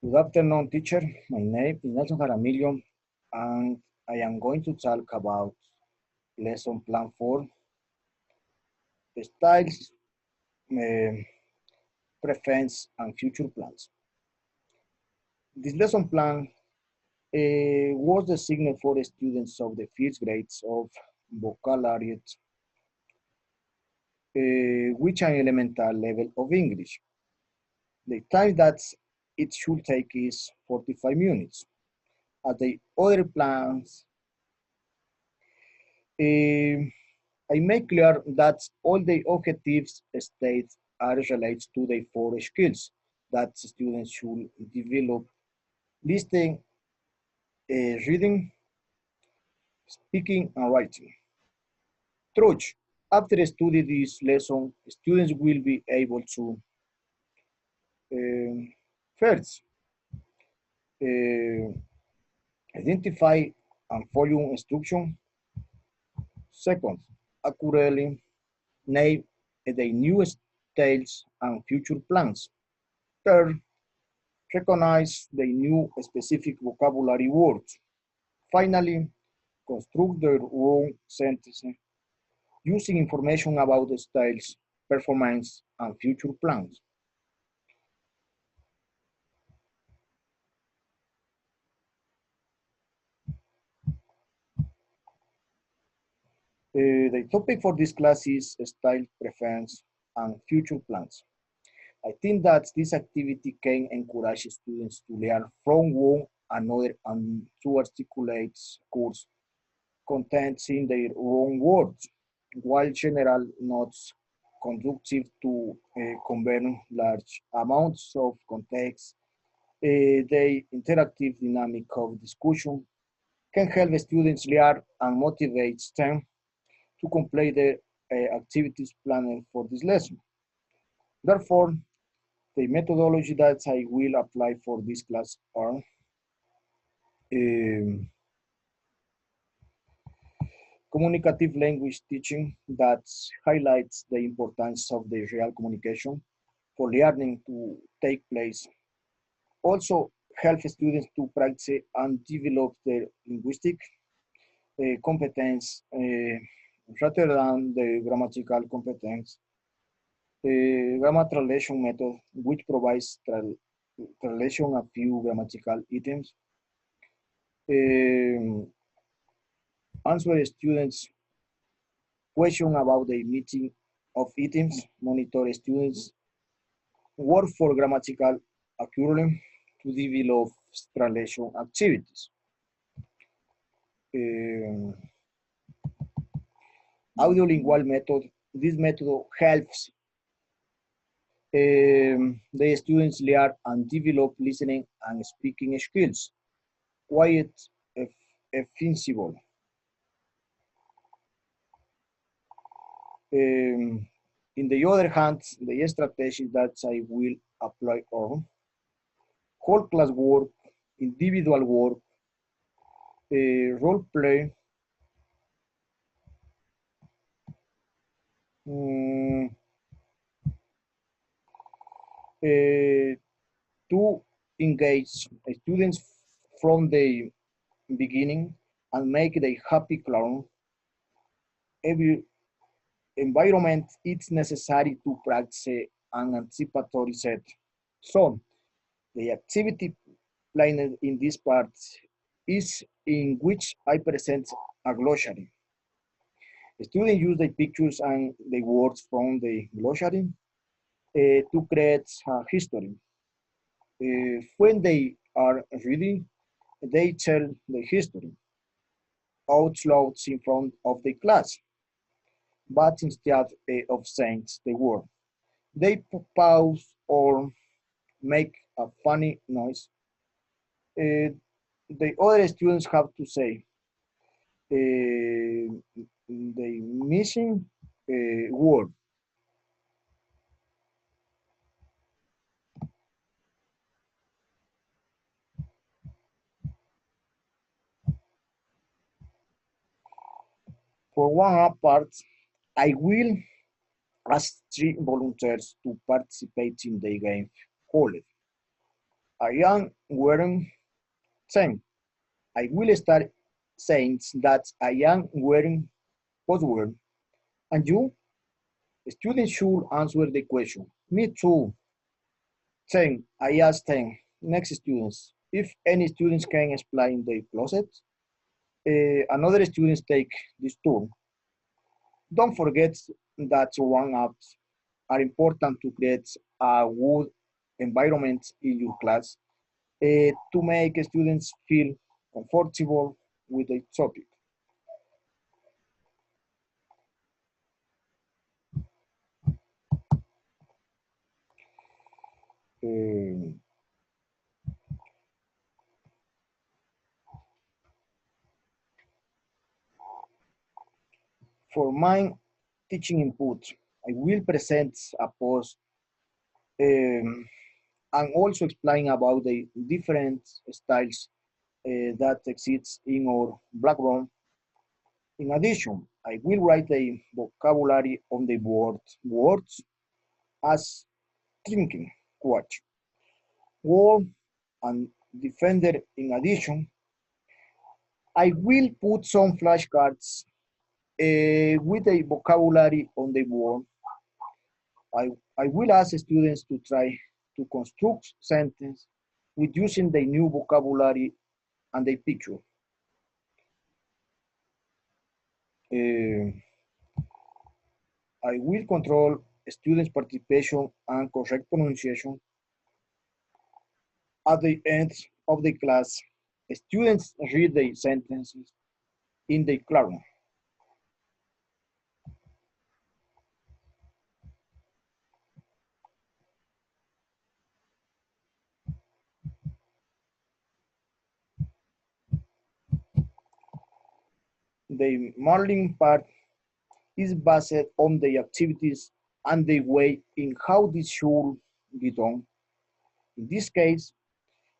Good afternoon, teacher. My name is Nelson Jaramillo, and I am going to talk about lesson plan 4, styles, eh, preference, and future plans. This lesson plan was designed for students of the first grades of vocabulary, which are elemental level of English. The time that it should take is 45 minutes. As the other plans, eh, I make clear that all the objectives stated are related to the four skills that students should develop: listening, reading, speaking, and writing. Truth. After studying this lesson, students will be able to um, first uh, identify and follow instruction. Second, accurately name the new styles and future plans. Third, recognize the new specific vocabulary words. Finally, construct their own sentences using information about the styles, performance, and future plans. The topic for this class is style preference and future plans. I think that this activity can encourage students to learn from one another and to articulate course contents in their own words, while general notes conducive to convey large amounts of context. The interactive dynamic of discussion can help students learn and motivate them to complete the activities planned for this lesson. Therefore, the methodology that I will apply for this class are um, communicative language teaching that highlights the importance of the real communication for learning to take place. Also, help students to practice and develop their linguistic competence rather than the grammatical competence. Grammar translation method, which provides translation of few grammatical items. Um, Answer students' question about the meaning of items. Monitor students' work for grammatical accuracy to develop translation activities. Um, Audiolingual method. This method helps the students learn and develop listening and speaking skills. Quiet, feasible. In the other hand, the strategies that I will apply are whole class work, individual work, role play, um, uh, to engage students from the beginning and make the happy clown. Every environment it's necessary to practice an anticipatory set. So the activity planned in this part is in which I present a glossary. Students use the pictures and the words from the glossary to create a history. When they are reading, they tell the history out loud in front of the class, but instead of saying the word, they pause or make a funny noise. Uh, the other students have to say the missing word. For one part, I will ask 3 volunteers to participate in the game called I am wearing 10. I will start saying that I am wearing postword. And you, students should answer the question. Me too. 10. I ask 10. Next students. If any students can explain the closet, another students take this turn. Don't forget that one-ups are important to create a good environment in your class to make students feel comfortable with the topic. Uh, for my teaching input, I will present a post um, and also explain about the different styles that exist in our background. In addition, I will write the vocabulary on the board words as drinking, watch, wall, and defender. In addition, I will put some flashcards with the vocabulary on the board. I will ask students to try to construct sentence with using the new vocabulary and the picture. Uh, I will control students' participation and correct pronunciation. At the end of the class, students read the sentences in the classroom. The modeling part is based on the activities and the way in how this should be done. In this case,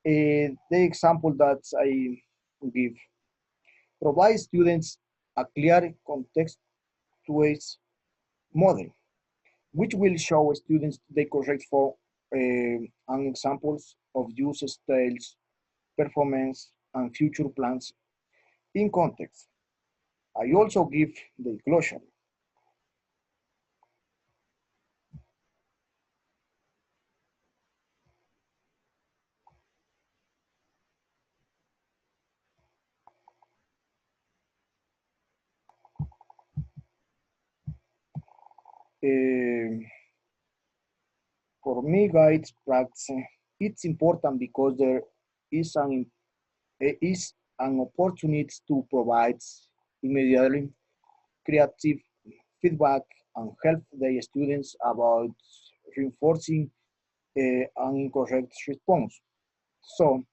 the example that I give provides students a clear context-based model, which will show students the correct form and examples of use styles, performance, and future plans in context. I also give the closure. Uh, for me, guides practice. It's important because there is is an opportunity to provide immediately creative feedback and help the students about reinforcing an incorrect response. So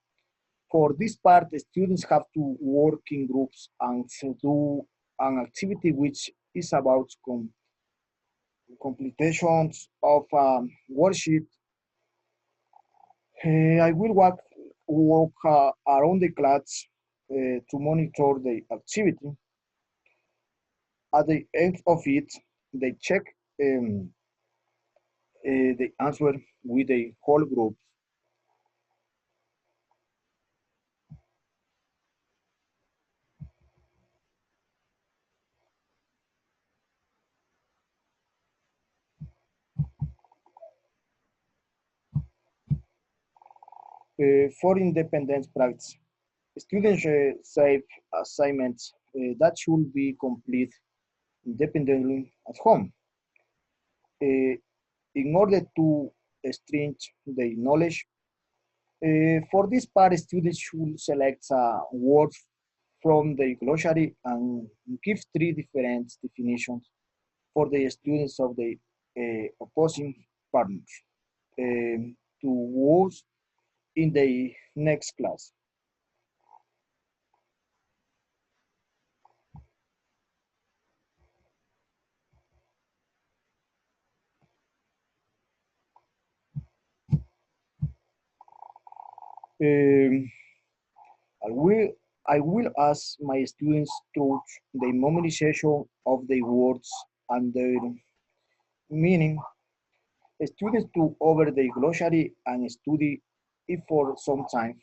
for this part, the students have to work in groups and do an activity which is about completions of worksheet. I will walk around the class to monitor the activity. At the end of it, they check um, the answer with the whole group. For independence practice, students save assignments that should be complete independently at home. Uh, in order to strengthen the knowledge, for this part, students should select words from the glossary and give three different definitions for the students of the opposing partners to use in the next class. Um, I will I will ask my students to the memorization of the words and their meaning. Students to over the glossary and study if for some time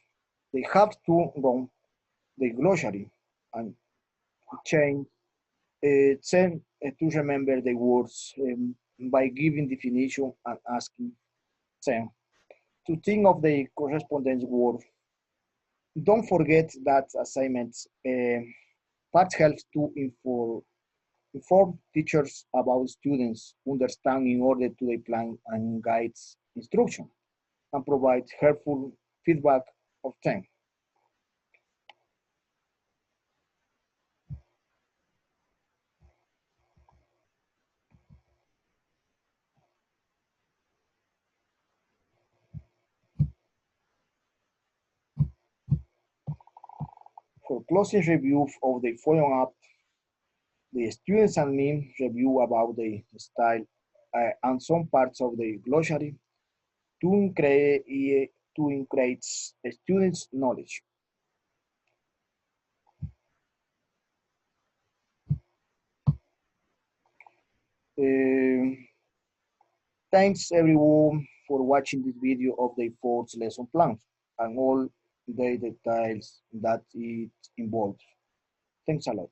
they have to run the glossary and change tend to remember the words by giving definition and asking them to think of the correspondence word. Don't forget that assignments part helps to inform teachers about students' understanding in order to they plan and guides instruction and provide helpful feedback of them. For closing review of the follow-up, the students and me review about the style and some parts of the glossary to increase the students' knowledge. Uh, Thanks everyone for watching this video of the fourth lesson plan and all the details that it involves. Thanks a lot.